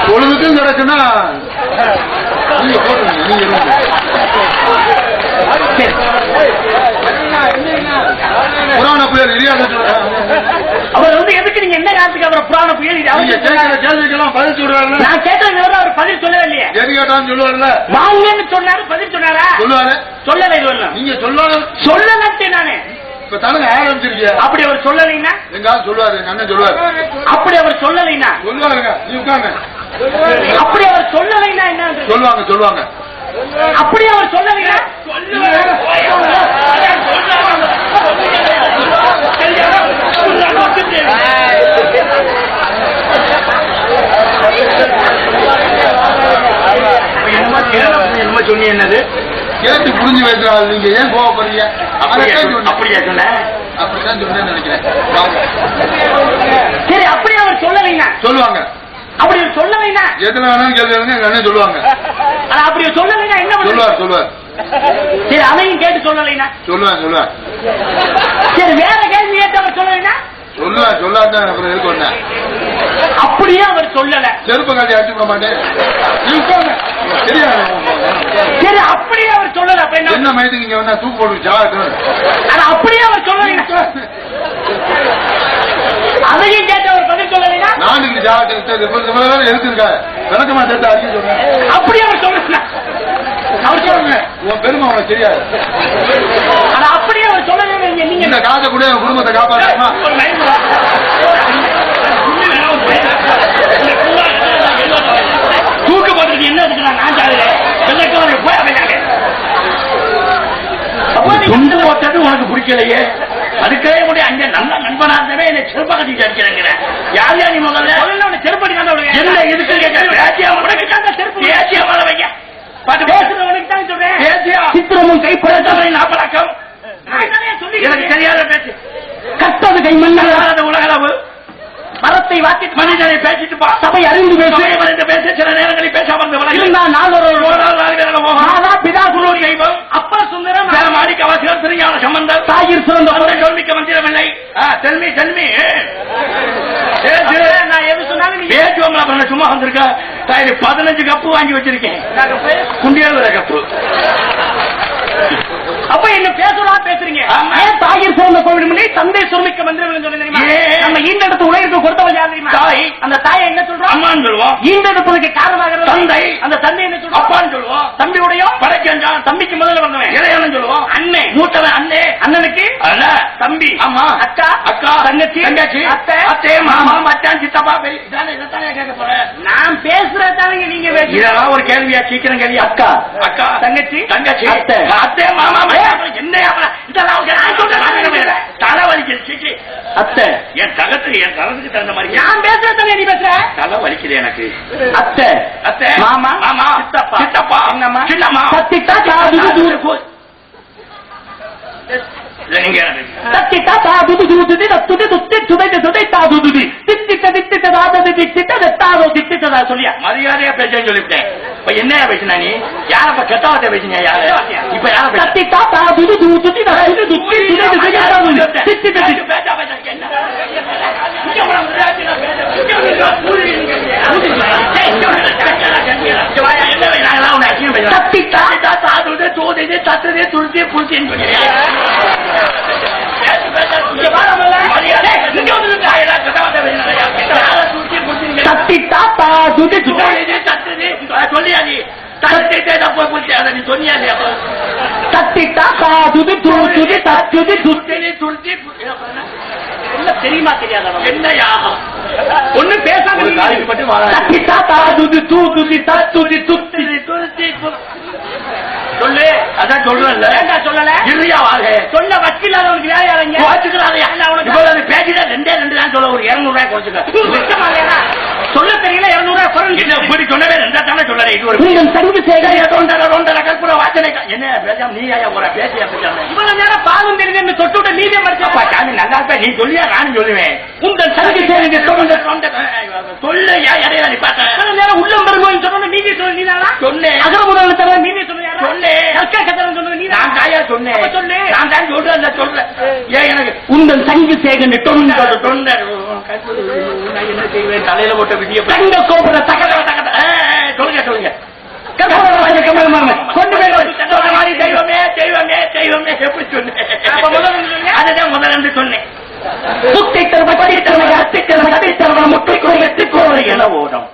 பொழுதுக்கும் கிடக்குன்னா நீங்க போடுங்க. நீங்க புராண புயல் அவர் வந்து எதுக்கு நீங்க என்ன காலத்துக்கு அவரை புராண புயல் கேள்விக்கெல்லாம் பதில் சொல்றாரு. நான் கேட்டது அவர் பதில் சொல்லவே இல்லையே. எது கேட்டான்னு சொல்லுவாருல்ல. வாங்கன்னு சொன்னாரு, பதில் சொன்னாரா? சொல்லுவாரு. சொல்லலை. இது நீங்க சொல்லலன்ட்டு நானே இப்ப தானே ஆரம்பிச்சிருக்கீங்க. அப்படி அவர் சொல்லலைன்னா எங்காவது சொல்லுவாரு. அண்ணன் சொல்லுவாரு. அப்படி அவர் சொல்லலைன்னா சொல்லுவாருங்க. நீ உட்காங்க. அப்படி அவர் சொல்லலைன்னா என்ன சொல்லுவாங்க. சொல்லுவாங்க. அப்படி அவர் சொல்லலைன்னா என்னமா சொன்னீங்க? என்னது கேட்டு புரிஞ்சு வைக்கிறாள். நீங்க ஏன் கோவப்படுறீங்க? அப்படியா சொன்ன? அப்படித்தான் சொன்னேன்னு நினைக்கிறேன். சரி, அப்படி அவர் சொல்லலைன்னா சொல்லுவாங்க. அப்படி சொல்லலைன்னா எத்தனை வேணாலும் கேள்வி என்ன சொல்லுவாங்க. அப்படி சொல்லலைன்னா என்ன சொல்லுவார். சொல்லுவார். சரி, அதையும் கேட்டு சொல்லலைன்னா சொல்லுவேன். சொல்லுவேன். சரி, வேற கேள்வி கேட்டு அவர் சொல்லலைன்னா சொல்லுவேன். சொல்லாதான் அப்புறம் எதுக்கு ஒண்ணு. அப்படியே அவர் சொல்லல. செருப்ப காட்டி அடிச்சு விட மாட்டேன். சரி, அப்படியே அவர் சொல்லல. என்ன மயத்துக்கு இங்க வந்தா தூக்கு போட்டு அப்படியே அவர் சொல்லல. அதையும் கேட்டு அவர் பதில் சொல்லலைன்னா நானுக்கு எடுத்துருக்கா விளக்கமா சேர்த்து அடிக்க சொல்றேன். அப்படியே அவர் சொல்லல. அவர் சொல்லுங்க. உன் பெருமை அவனுக்கு தெரியாது. அப்படியே அவர் சொல்லல. நீங்க இந்த காசை கூட குடும்பத்தை காப்பாற்றமா? தூக்க போட்டு என்ன துண்டு போட்டது உனக்கு பிடிக்கலையே. அதுக்கே கூட அங்க நல்ல நண்பனா இருந்தவே என்னை செருப்பா கட்டிட்டு அடிக்கிறேங்கிற. யார் யார் நீ முதல்ல செருப்படி என்ன எதுக்கு பேசிய வைக்க பாட்டு பேசுறவனுக்கு தான் சொல்றேன். சித்திரமும் கைப்பழத்தவரை நாப்பழக்கம் எனக்கு தெரியாத பேச்சு. கட்டது கை மண்ணாத உலகளவு மரத்தை வாத்தி மனிதனை பேசிட்டு சபை அறிந்து பேச சில நேரங்களில் பேசாமல் பிதா குரு தெய்வம் அப்பா சுந்தரம் மாணிக்க அவசியம் திருஞான சம்பந்தர் தாயிர் சிறந்த சொல்மிக்க மந்திரமில்லை. செல்மி செல்மி நான் எது சொன்னாலும் பேசுவோம். சும்மா வந்திருக்க 15 கப்பு வாங்கி வச்சிருக்கேன். குண்டியால கப்பு. அப்ப என்ன பேசலாம் பேசுறீங்க? தாயிர் சிறந்த கோவில் முன்னே தந்தை சுரமிக்க மந்திரம் தெரியுமா? நம்ம ஈண்டெடுத்து உலகிற்கு கொடுத்தவள் யார் தெரியுமா? தாய். அந்த தாயை என்ன சொல்றோம்? அம்மான்னு சொல்லுவோம். ஈண்டெடுப்பதற்கு காரணமாக தந்தை. அந்த தந்தை என்ன சொல்றோம்? அப்பான்னு சொல்லுவோம். தம்பியுடைய படைச்சான். தம்பிக்கு முதல்ல வந்தவன் இளையவன் சொல்லுவோம். அண்ணன் மூத்தவன் அண்ணே. அண்ணனுக்கு தம்பி. ஆமா. அக்கா அக்கா தங்கச்சி தங்கச்சி அத்தை அத்தை மாமா மச்சான் சித்தப்பா பெரிய. இதானே கேட்க போறேன். நான் பேசுறதானங்க நீங்க இதெல்லாம் ஒரு கேள்வியா? சீக்கிரம் கேள்வி. அக்கா அக்கா தங்கச்சி தங்கச்சி அத்தை அத்தை மாமா என்ன தலைவலிக்கு அத்தை என் தளத்துக்கு தகுந்த மாதிரி நான் பேசுறேன். நீ பேசுற தலை வலிக்குது எனக்கு. அத்தை அத்தை மாமா மாமா சித்தப்பா சித்தப்பா என்னம்மா சின்னம்மா சத்திட்டா மரியாதையா பேசுன்னு சொல்லிவிட்டேன். என்ன பேசினா நீ? யாரப்ப கெட்டவார்த்தை பேசினியா? யாரு இப்ப யார சொல்லியா நீ? நீ சொன்னியா? தெரியுமா தெரியாத என்னையா ஒண்ணு பேசாம சொல்லு. அதான் சொல்றேன்ல. சொல்லல இல்லையா? சொல்ல வக்கீலாதவனுக்கு வேற யாரங்க வச்சுக்கிறாங்க. பேசிட்டா 2 தான் சொல்ல. ஒரு 200 ரூபாய் குறைச்சுக்க சொல்ல தெரியல. 200 ரூபாய் இப்படி சொன்னவே 2 தானே சொல்லல. இது ஒரு கற்பூர வாசனை. என்ன பேசாம நீ ஐயா போற பேசியா பேசாம இவ்வளவு நேரம் பாலும் தெரிஞ்சு தொட்டு நீதே மறைச்சப்பா சாமி நல்லா இருப்ப. நீ சொல்லியா? நானும் சொல்லுவேன். உங்கள் சலுகை சொல்லு. இடையில நீ பார்த்த நேரம் உள்ளம் பெருங்கோயில் சொன்ன நீதி சொல்லு. நீ சொன்னேன். அகர முதல்ல தவிர நீதி சொல்லுங்க. நான் தாயா சொன்னேன். சொல்லு. நான் தான் சொல்றேன். சொல்றேன். ஏன் எனக்கு உங்கள் சங்கு சேகன் தொண்டர் தொண்டர் எப்படி செய்வேன்? தலையில போட்ட விதிய தங்க கோபுர தகவல் சொல்லுங்க சொல்லுங்க. கொண்டு போய் தெய்வமே தெய்வமே தெய்வமே எப்படி சொன்னேன்? அதுதான் முதல்ல சொன்னேன். முட்டை என ஓடும்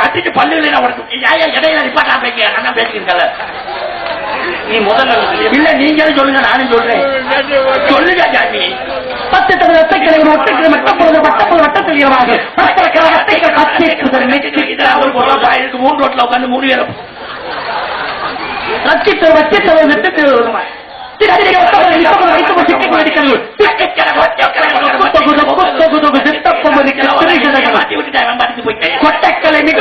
அடிச்சு பல்லு இடையில நிப்பாட்டா பேசிக்கிறீங்கல்ல. நீ முதல்ல இல்ல நீங்களும் சொல்லுங்க, நானும் சொல்றேன். சொல்லுங்க ஜாமி. 10 தடவை ஒட்டுக்கிழமை வட்டத்தில் 3 ரோட்ல உட்காந்து 3 பேரும் கொட்டக்கலை மிக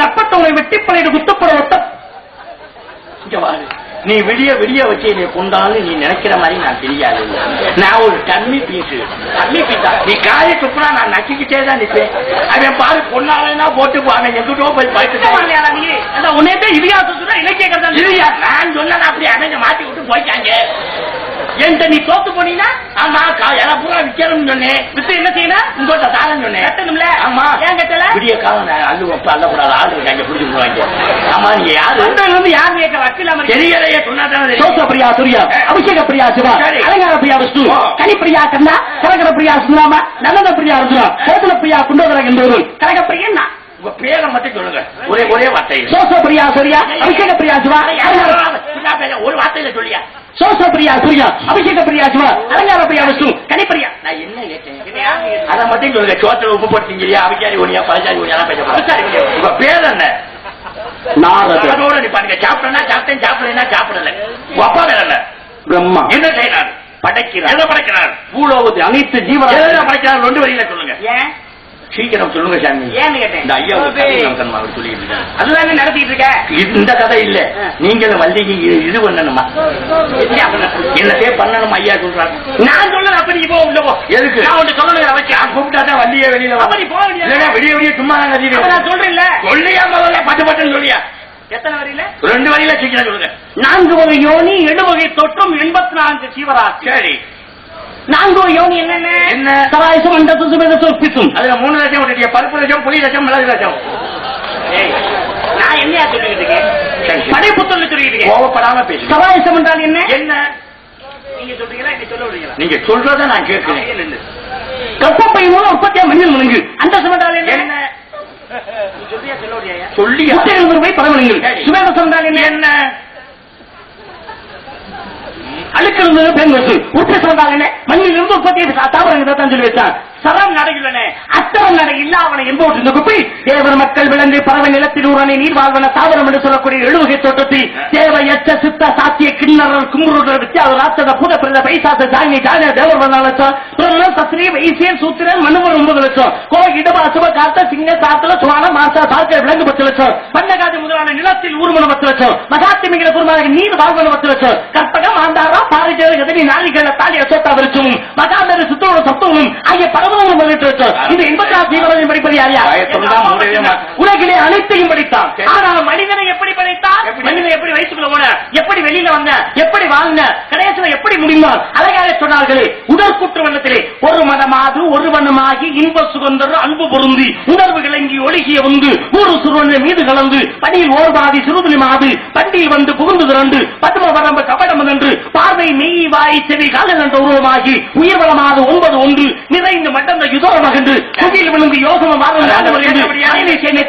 நப்பட்டவனை வெட்டி பழைய குத்தப்பட நீ விடிய விடிய வச்சு நீ கொண்டாலும் நீ நினைக்கிற மாதிரி நான் தெரியாது. நான் ஒரு கம்மி பீஸா. நீ காய துப்புனா நான் நக்கிக்கிட்டே தான் நிற்பேன். அவன் பாரு பொண்ணாலா போட்டு அவன் எங்கிட்டோ போய் பார்த்து உன்னே இதிகாசம் இலக்கிய நான் சொன்ன அப்படி அவங்க மாட்டி விட்டு போயிட்டாங்க. என்கிட்ட நீ தோத்து போனீங்கன்னா ஆமா எல்லாம் பூரா விற்கணும்னு சொன்னேன். வித்து என்ன செய்யணும்? உங்கள்கிட்ட தாரம் சொன்னேன். கட்டணும்ல. ஆமா ஏன் கட்டல? விடிய காலம் அல்லக்கூடாது ஆள் இருக்காங்க பிடிச்சு போடுவாங்க. ஆமா நீங்க யாரு யாரு கேட்க வக்கீல் தெரியலையே சொன்னாதான். பிரியா சூர்யா, அபிஷேக பிரியா சிவா, அலங்கார பிரியா விஷ்ணு, கனிப்பிரியா கண்ணா, கனகர பிரியா சுந்தராமா, நல்லத பிரியா ருத்ரா, கோதல பிரியா குண்டோதரன் என்பவர்கள் கனக பிரியன். உங்க பேரை மட்டும் சொல்லுங்க ஒரே வார்த்தையில். பிரியா சூர்யா, அபிஷேக பிரியா சிவா, ஒரு வார்த்தையில சொல்லியா? பிரியா சூர்யா, அபிஷேக பிரியா சிவா, அலங்கார பிரியா விஷ்ணு, கனிப்பிரியா. நான் என்ன கேட்டேன் அதை மட்டும் சொல்லுங்க. சோத்துல உப்பு போட்டீங்க அபிச்சாரி ஒனியா பழச்சாரி ஒனியா பேச. உங்க பேர் என்ன? நாரதோட நிப்பாங்க. சாப்பிட்டா சாப்பிட்டேன், சாப்பிடலன்னா சாப்பிடல. உங்க அப்பா பேர் என்ன? பிரம்மா. என்ன செய்யறாரு? படைக்கிறார். எதை படைக்கிறார்? பூலோகத்தை அனைத்து ஜீவன படைக்கிறார். 2 வரியில சொல்லுங்க. ஏன் சீக்கிரம் சொல்லுங்க சாமி. ஏன்னு கேட்டேன். இந்த ஐயா சொல்லிட்டு இருக்காங்க. அதுதான் நடத்திட்டு இருக்க. இந்த கதை இல்ல. நீங்களும் வள்ளிக்கு இது பண்ணணுமா? என்னதே பண்ணணும் ஐயா சொல்றாங்க. நான் சொல்ல அப்படி போ உள்ள போ. எதுக்கு? நான் ஒன்று சொல்லணும். நான் கூப்பிட்டாதான் வள்ளியே வெளியில அப்படி போக வேண்டியது. விடிய விடிய சும்மா நான் சொல்றேன். சொல்லியா முதல்ல பட்டு சொல்லியா? எத்தனை வரையில? 2 வரியில சீக்கிரம் சொல்லுங்க. 4 வகை யோனி 7 வகை தொற்றும் 84 சீவராசி. சரி 4 வகை யோனி என்னென்ன? என்ன? சராயசம் அண்டத்தும் சுபேதசும் பித்தும். அதுல 3 லட்சம் விட்டுட்டிய. பருப்பு லட்சம், புளி லட்சம், மிளகு லட்சம். நான் என்ன சொல்லிட்டு இருக்கேன்? படைப்புத்தல் சொல்லிட்டு இருக்கேன். கோவப்படாம பேசு. சராயசம் என்றால் என்ன? என்ன நீங்க சொல்றீங்களா? நீங்க சொல்ல விடுறீங்களா? நீங்க சொல்றத நான் கேட்கிறேன். கப்பப்பை மூலம் உற்பத்தியா மஞ்சள் முழுங்கு. அந்த சமண்டால் என்ன? சொல்லியா? பரவலுங்கள். சுபேதசம் என்றால் என்ன? அழுக்கிறது பெண் வசூ. உற்பத்தி சொன்னால் என்ன? மண்ணில் இருந்து உற்பத்தியை தாவரங்கள் தான் சொல்லி வச்சான். சரம் நடையுள்ளன அத்தரம் நடை இல்லாவன என்போட்டு இந்த குப்பை தேவர் மக்கள் விலங்கு பறவை நிலத்தில் ஊரணி நீர் வாழ்வன தாவரம் என்று சொல்லக்கூடிய 7 வகை தோட்டத்தில் தேவையற்ற சித்த சாத்திய கிண்ணறல் கும்புருடர் வித்தியாத ராட்சத பூத பிறந்த பைசாச ஜாயினி ஜாயின தேவர் 1 லட்சம் சஸ்திரி வைசியன் சூத்திரன் மனுவர் 9 லட்சம் கோவை இடபா சுப காத்த சிங்க சாத்தல சுவான மாசா சார்க்க விலங்கு 10 லட்சம் பண்ணகாதி முதலான நிலத்தில் ஊர்மன 10 லட்சம் மகாத்திமிகிற குருமாக நீர் வாழ்வன 10 லட்சம் கற்பகம் ஆந்தாரா பாரிஜ எதிரி நாளிகள தாலி அசோத்தா விருச்சமும் மகாந்தர சுத்தோட சத்தமும் ஆகிய உலகிலே அனைத்தையும் படித்தான். ஆனால் மனிதனை எப்படி படித்தான்? மனிதனை எப்படி வயிற்றுக்குள்ள போன, எப்படி வெளியில வந்த, எப்படி வாழ்ந்த, கடைசியில் எப்படி முடிந்தான்? அழகாக சொன்னார்களே உடற்குற்ற வண்ணத்திலே ஒரு மனமாது ஒரு வண்ணமாகி இன்ப சுகந்தர் அன்பு பொருந்தி உணர்வு கிளங்கி ஒழுகிய வந்து ஒரு சுருவன் மீது கலந்து பணியில் ஓர்வாதி சிறுதுளி மாது பண்டியில் வந்து புகுந்து திரண்டு பத்ம வரம்பு கபடம் என்று பார்வை மெய் வாய் செவி காலன் என்ற உருவமாகி உயிர் வளமாது 9 ஒன்று நிறைந்து மட்டந்த யுதோ மகன்று புகில் விழுந்து யோசனை மாறும்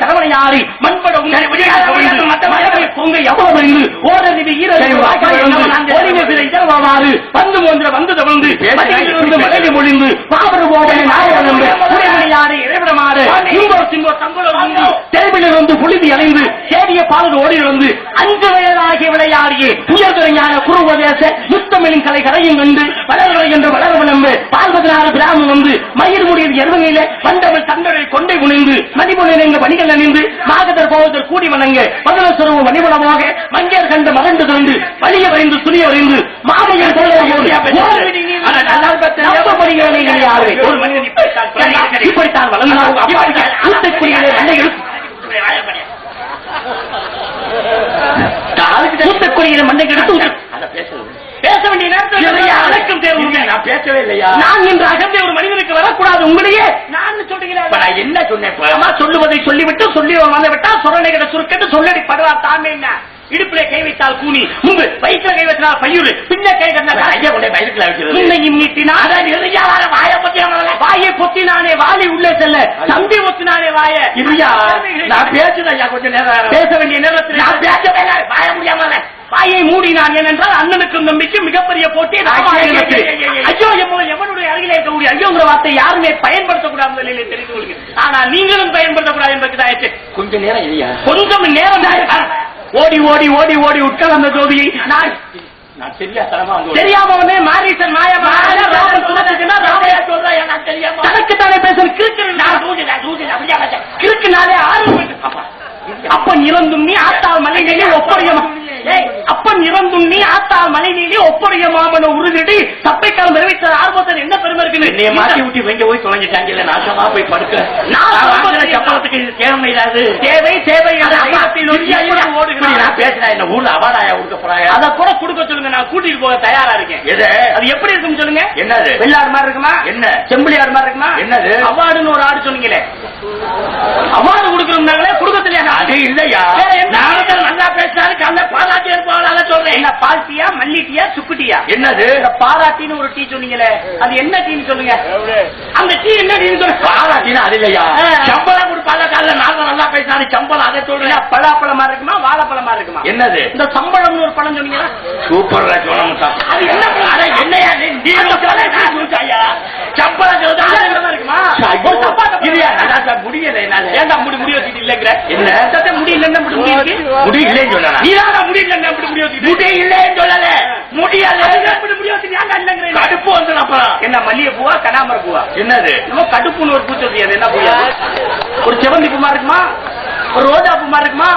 தலைவனையாறி மண்பட பொங்கை எவ்வளவு ஓரறிவு ஈரவாறு பந்து போன்ற வந்து தவிர்ந்து மலையை மொழிந்து பாபரு போவனை நாயகனையாறு இறைவிடமாறு இங்கோ சிங்கோ தங்குளம் தெருவிலிருந்து புழுதி அலைந்து சேடிய பாலு ஓடி வந்து 5 வயதாகிய விளையாடிய உயர்துறைஞான குருவதேச முத்தமிழின் கலை கரையும் கண்டு வளர்களை என்று வளரவன் என்று 46 கிராமம் வந்து மயிர் முடியில் எருவகையில வந்தவள் தங்களை கொண்டை முனைந்து மணிபுணர் என்ற பணிகள் அணிந்து மாகதர் போவதர் கூடி வணங்க பதினசுரவு மணிபுணமாக மங்கேர் கண்டு மறந்து தந்து வலிய வரைந்து துணிய வரைந்து மாமையர் ஒரு மனிதன் இப்படித்தான் வளர்ந்தார். மண்டை எடுத்து அடக்கம் தேவை. நான் பேசவே இல்லையா? நான் இன்று அகந்தே ஒரு மனிதனுக்கு வரக்கூடாது. உங்களையே நான் சொல்றீங்களா? நான் என்ன சொன்னேன்? சொல்லுவதை சொல்லிவிட்டு சொல்லி வந்து விட்டா சொரணைகிற சுருக்கட்டு சொல்லடி படுவா தாமே. என்ன இடுப்பிலே கை வைத்தால் கூனி, முன்பு வயிற்றுல கை வைத்தால் பையூரு, பின்ன கை வாயை பொத்தினானே வாலி உள்ளே செல்ல, தம்பி ஒத்தினானே வாய. நான் பேசுறேன் கொஞ்சம் நேரம். பேச வேண்டிய நேரத்தில் நான் பேசவே வாய முடியாம வாயை மூடினான். ஏனென்றால் அண்ணனுக்கும் நம்பிக்கை மிகப்பெரிய போட்டி. ஐயோ எவனுடைய அருகிலே இருக்கக்கூடிய ஐயோங்கிற வார்த்தை யாருமே பயன்படுத்தக்கூடாது நிலையிலே தெரிந்து கொள்ளுங்க. ஆனா நீங்களும் பயன்படுத்தக்கூடாது என்பதுதான். கொஞ்ச நேரம் இல்லையா? கொஞ்சம் நேரம் ஓடி ஓடி ஓடி ஓடி உட்கார் அந்த ஜோதியை நான் தெரியாம மாரீசன் மாயமா தனக்குத்தானே பேசுற கிறுக்குனாலே அப்பன் இறந்தும் நீ ஆத்தால் மலை நீலி ஒப்படையமா. அப்பன் இறந்தும் நீ ஆத்தால் மலை நீலி ஒப்படைய மாமன உறுதிடி தப்பைக்காலம் நிறைவேற்ற ஆர்வத்தில் என்ன பெருமை இருக்கு? என்னைய மாட்டி விட்டு இங்க போய் தொலைஞ்சிட்டாங்க. நாசமா போய் படுக்க சம்பளத்துக்கு தேவையாது. தேவை தேவை நான் பேசுறேன். என்ன ஊர்ல அவார்டாயா கொடுக்க போறாங்க? அதை கூட கொடுக்க சொல்லுங்க. நான் கூட்டிட்டு போக தயாரா இருக்கேன். அது எப்படி இருக்குன்னு சொல்லுங்க. என்னது? வெள்ளாடு மாதிரி இருக்குமா? என்ன செம்பிளியாடு மாதிரி இருக்குமா? என்னது? அவார்டுன்னு ஒரு ஆடு சொன்னீங்களே, அவார்டு கொடுக்கணும்னாங்களே கொடுக்கலையா? அது இல்லையா? நல்லா பேசினாலும் அந்த பாராட்டி இருப்பாங்க சொல்றேன். என்ன பால்ட்டியா மல்லிட்டியா சுக்குட்டியா? என்னது? பாராட்டின்னு ஒரு டீ சொன்னீங்களே, அது என்ன டீன்னு சொல்லுங்க. அந்த டீ என்ன டீன்னு சொல்லுங்க. பாராட்டினா அது இல்லையா? சம்பளம் கொடுப்பாங்க. காலைல நாங்க நல்லா பேசினாலும் சம்பளம் அதை சொல்றேன். பலாப்பழமா இருக்குமா வாழைப்பழமா இருக்குமா? என்னது? இந்த சம்பளம்னு ஒரு பழம் சொன்னீங்களா? சூப்பர் சொல்லணும். அது என்ன? என்னையா சம்பளம் இருக்குமா? முடியல. ஏண்டா முடி முடி வச்சுட்டு இல்லங்கிற? என்ன முடியல முடியல சொன்ன கடுப்பு வந்து என்ன மல்லிகை பூவா கனாமர பூவா? என்னது? கடுப்புன்னு ஒரு பூ சொல்றீங்க. அது என்ன பூவா? ஒரு செவந்தி பூமா இருக்குமா? ஒரு ரோஜா பூமா இருக்குமா?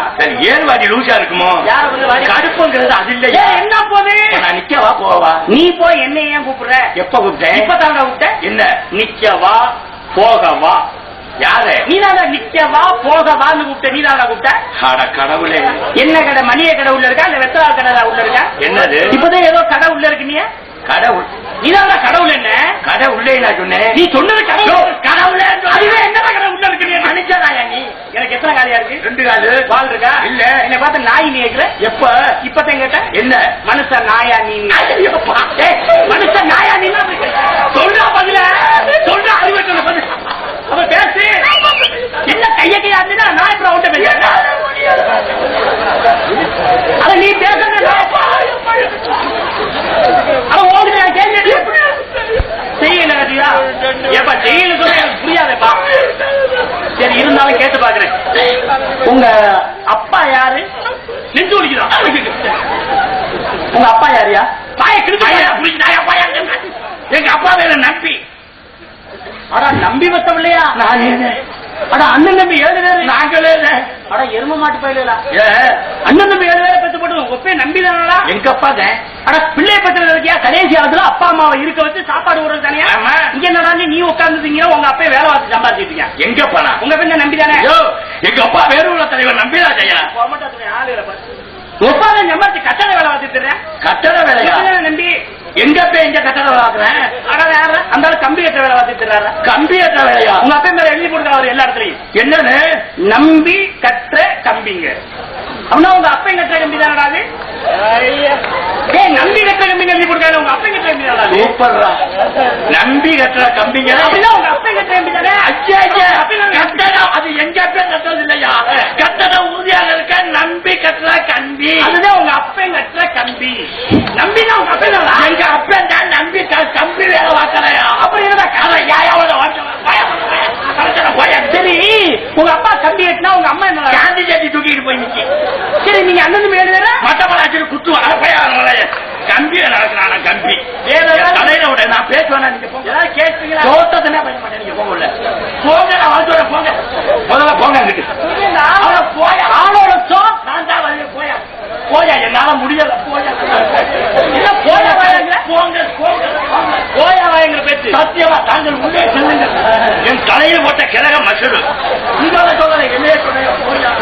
ஏன் வாடி லூசா இருக்குமோ? கடுப்புங்கிறது அது இல்லையா? என்ன போது? நான் நிக்கவா போவா? நீ போய் என்ன ஏன் கூப்பிடுற? எப்ப கூப்பிட்டேன்? இப்பதாங்க கூப்பிட்டேன். என்ன நிக்கவா போகவா? யாரு? நீதான நிக்கவா போகவான்னு கூப்பிட்ட. நீதான கூப்பிட்ட? கடவுளே. என்ன கடை? மணிய கடை உள்ள இருக்கா இல்ல வெத்தலால் கடை உள்ள இருக்கா? என்னது? இப்பதான் ஏதோ கடை உள்ள இருக்கு. நீ கடவுள்? நீதான கடவுள். என்ன கடை உள்ளே நான் சொன்னேன். நீ சொன்னது கடவுள். கடவுளே அதுவே என்ன கடை உள்ள இருக்கு? நீ மனுஷனாயா? நீ எனக்கு எத்தனை காலியா இருக்கு? 2 காலு. பால் இருக்கா? இல்ல. என்ன பார்த்து நாய் நீ கேக்குற? எப்ப? இப்பதான் கேட்ட. என்ன மனுஷன் நாயா நீ? மனுஷன் நாயா நீ? சொல்றா பதில சொல்றா. அறிவு சொல்ல பதில் அவ பேசு. என்ன கையக்கையா இருந்துன்னா நான் இப்ப அவட்ட பேச. அத நீ பேசுற செய்யல கட்டியா? எப்ப செய்யல சொல்ல எனக்கு புரியாதப்பா. சரி இருந்தாலும் கேட்டு பாக்குறேன். உங்க அப்பா யாரு? நெஞ்சு ஒழிக்கிறான். உங்க அப்பா யாரியா? பாய எங்க அப்பா வேற நம்பி. அடா நம்பி வச்சம் இல்லையா? நான் அடா அண்ணன் தம்பி 7 பேரு. நாங்களே. அடா எரும மாட்டு பயில அண்ணன் தம்பி 7 பேரை பெற்று போட்டு ஒப்பே நம்பிதானா? எங்க அப்பா தான். ஆனா பிள்ளைய பத்திரத்துல இருக்கியா? கடைசி ஆகுதுல அப்பா அம்மாவை இருக்க வச்சு சாப்பாடு ஊறது தானே. இங்க என்னடா நீ உட்கார்ந்துட்டீங்க உங்க அப்பா வேலை பார்த்து சம்பாதிச்சிட்டீங்க. எங்க போனா? உங்க பின்ன நம்பிதானே? எங்க அப்பா வேறு தலைவர் நம்பிதான் செய்யலாம். ஒப்பாத சம்பாதிச்சு கட்டட வேலை பார்த்துட்டு கட்டட வேலையா நம்பி? எங்க அப்பா எங்க கட்டட வேலை பார்க்கிறேன். ஆனா யார அந்த கம்பி கட்ட வேலை பார்த்துட்டு கம்பி கட்ட வேலையா? உங்க அப்பா மேல எழுதி கொடுக்குறாரு எல்லா இடத்துலயும். என்னன்னு? நம்பி கற்ற கம்பிங்க. அப்படின்னா உங்க அப்பா கற்ற கம்பி தானடாது? நம்பி கற்ற கம்பி எழுதி கொடுக்காது. உங்க அப்பா கற்ற கம்பி தானே? சூப்பர்ரா. நம்பி கட்டுற கம்பிங்க அப்படின்னா உங்க அப்பா கற்ற கம்பி தானே? கட்டடம் அது எங்க அப்பா கட்டுறது இல்லையா? கட்டடம் உறுதியாக இருக்க நம்பி கட்டுற கம்பி. அதுதான் உங்க அப்பா கற்ற கம்பி. நம்பினா உங்க அப்பா தான். எங்க அப்பா தான் நம்பி கம்பி வேலை பார்க்கலையா? அப்படி சரி உங்க அப்பா கம்பி கட்டினா உங்க அம்மா என்ன காந்தி ஜெட்டி தூக்கிட்டு போய் நிக்க. சரி நீங்க அண்ணன் மேல மட்டப்படாச்சு குத்துவாங்க கம்பி நடக்கிறான கம்பி தலையில விட நான் பேசுவேன். நீங்க போங்க கேட்டீங்களா? தோட்டத்தினே பண்ண மாட்டேன். நீங்க போங்க போங்க. நான் வாழ்த்துறேன். போங்க முதல்ல போங்க. அங்கிட்டு போய ஆளோட நான் தான் வந்து போயா போயா என்னால முடியல. போயா போயா வாயங்க. போங்க போங்க போயா வாயங்கிற பேச்சு சத்தியமா தாங்கள் உள்ளே செல்லுங்க. என் தலையில் போட்ட கிழக மசூரு. நீங்க சொல்ல என்னையே சொன்ன போயா